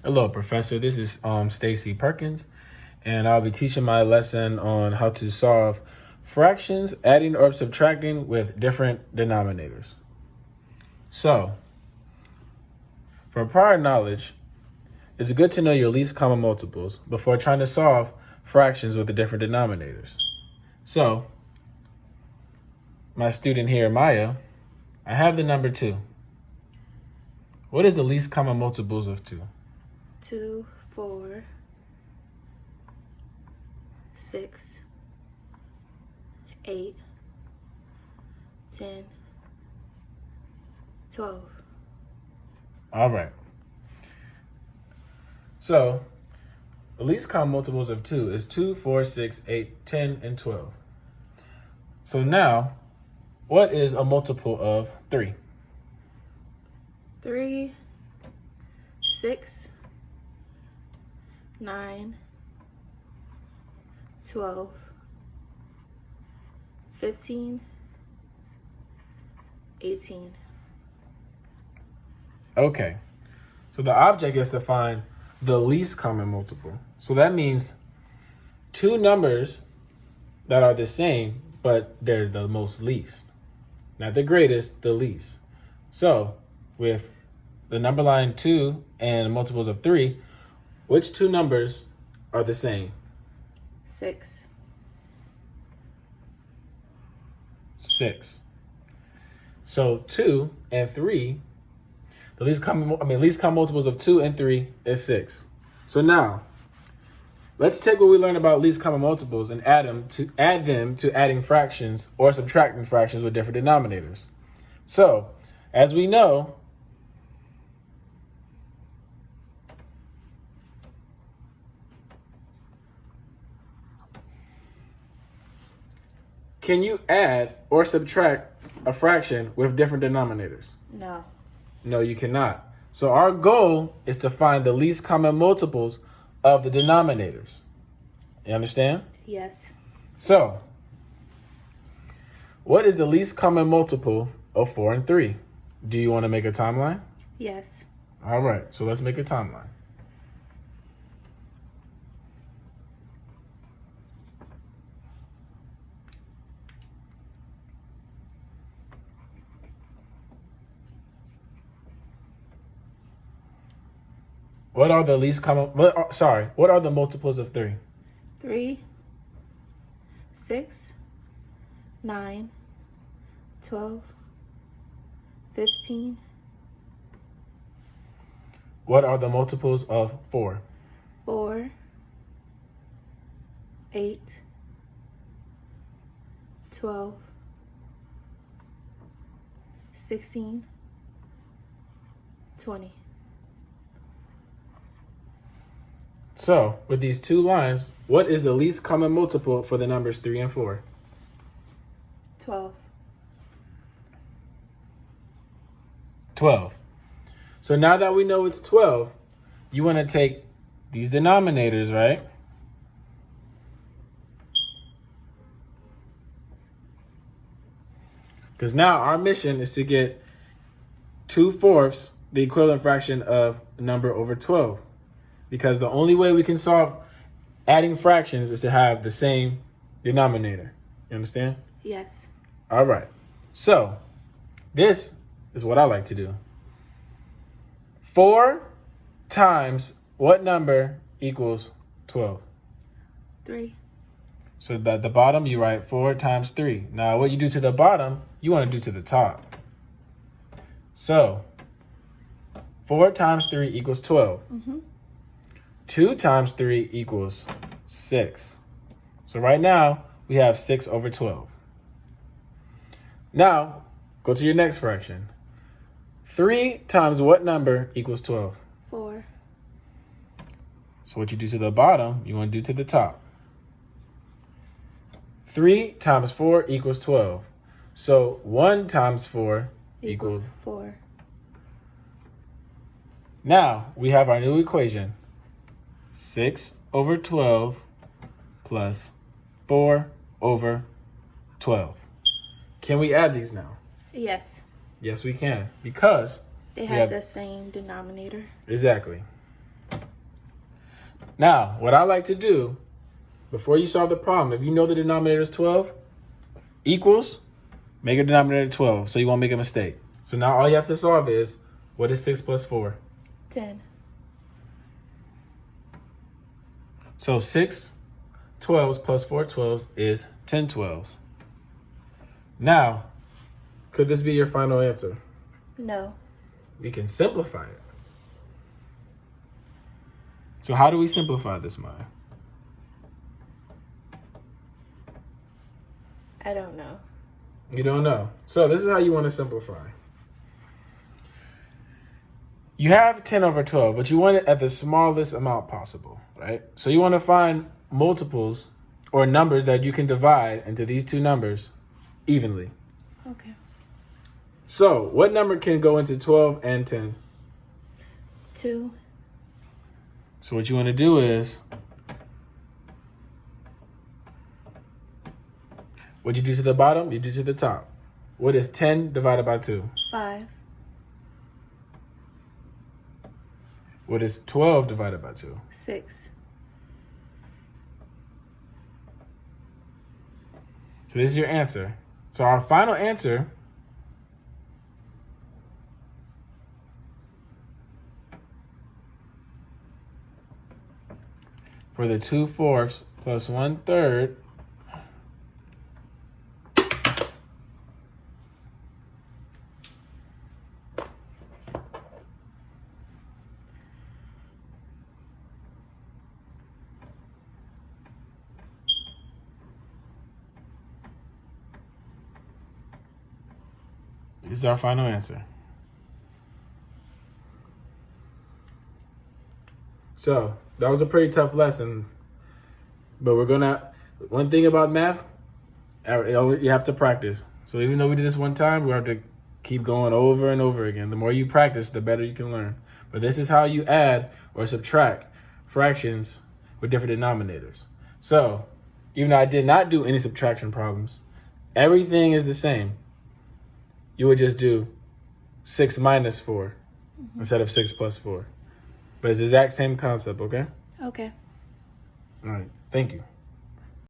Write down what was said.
Hello, Professor. This is Stacy Perkins, and I'll be teaching my lesson on how to solve fractions, adding or subtracting with different denominators. So, for prior knowledge, it's good to know your least common multiples before trying to solve fractions with the different denominators. So, my student here, Maya, I have the number 2. What is the least common multiples of 2? 2, 4, 6, 8, 10, 12. All right. So, the least common multiples of 2 is 2, 4, 6, 8, 10, and 12. So now, what is a multiple of 3? 3, 6, 9, 12, 15, 18. Okay. So the object is to find the least common multiple. So that means two numbers that are the same, but they're the most least. Not the greatest, the least. So with the number line 2 and multiples of 3, which two numbers are the same? 6. 6. So 2 and 3, the least common multiples of 2 and 3 is 6. So now, let's take what we learned about least common multiples and add them to adding fractions or subtracting fractions with different denominators. So, as we know, can you add or subtract a fraction with different denominators? No. No, you cannot. So our goal is to find the least common multiples of the denominators. You understand? Yes. So, what is the least common multiple of 4 and 3? Do you want to make a timeline? Yes. All right, so let's make a timeline. What are the least common, what are the multiples of 3? 3, 6, 9, 12, 15. What are the multiples of 4? 4, 8, 12, 16, 20. So, with these two lines, what is the least common multiple for the numbers 3 and 4? 12. 12. So now that we know it's 12, you want to take these denominators, right? Because now our mission is to get 2/4, the equivalent fraction of a number over 12. Because the only way we can solve adding fractions is to have the same denominator. You understand? Yes. All right. So this is what I like to do. 4 times what number equals 12? 3. So at the bottom, you write 4 times 3. Now, what you do to the bottom, you want to do to the top. So 4 times 3 equals 12. 2 times 3 equals 6. So right now, we have 6 over 12. Now, go to your next fraction. 3 times what number equals 12? 4. So what you do to the bottom, you want to do to the top. 3 times 4 equals 12. So 1 times 4 equals 4. Now, we have our new equation. 6 over 12 plus 4 over 12. Can we add these now? Yes. Yes, we can. Because they have the same denominator. Exactly. Now, what I like to do, before you solve the problem, if you know the denominator is 12, equals, make a denominator 12 so you won't make a mistake. So now all you have to solve is, what is 6 plus 4? 10. So 6 12s plus 4 12s is 10 12s. Now, could this be your final answer? No. We can simplify it. So how do we simplify this, Maya? I don't know. You don't know. So this is how you want to simplify. You have 10 over 12, but you want it at the smallest amount possible, right? So you want to find multiples or numbers that you can divide into these two numbers evenly. Okay. So what number can go into 12 and 10? 2. So what you want to do is, what you do to the bottom, you do to the top. What is 10 divided by 2? 5. What is 12 divided by 2? 6. So this is your answer. So our final answer for the 2/4 plus 1/3 This is our final answer. So that was a pretty tough lesson, but one thing about math, you have to practice. So even though we did this one time, we have to keep going over and over again. The more you practice, the better you can learn. But this is how you add or subtract fractions with different denominators. So even though I did not do any subtraction problems, everything is the same. You would just do 6 minus 4 instead of 6 plus 4. But it's the exact same concept, okay? Okay. All right. Thank you.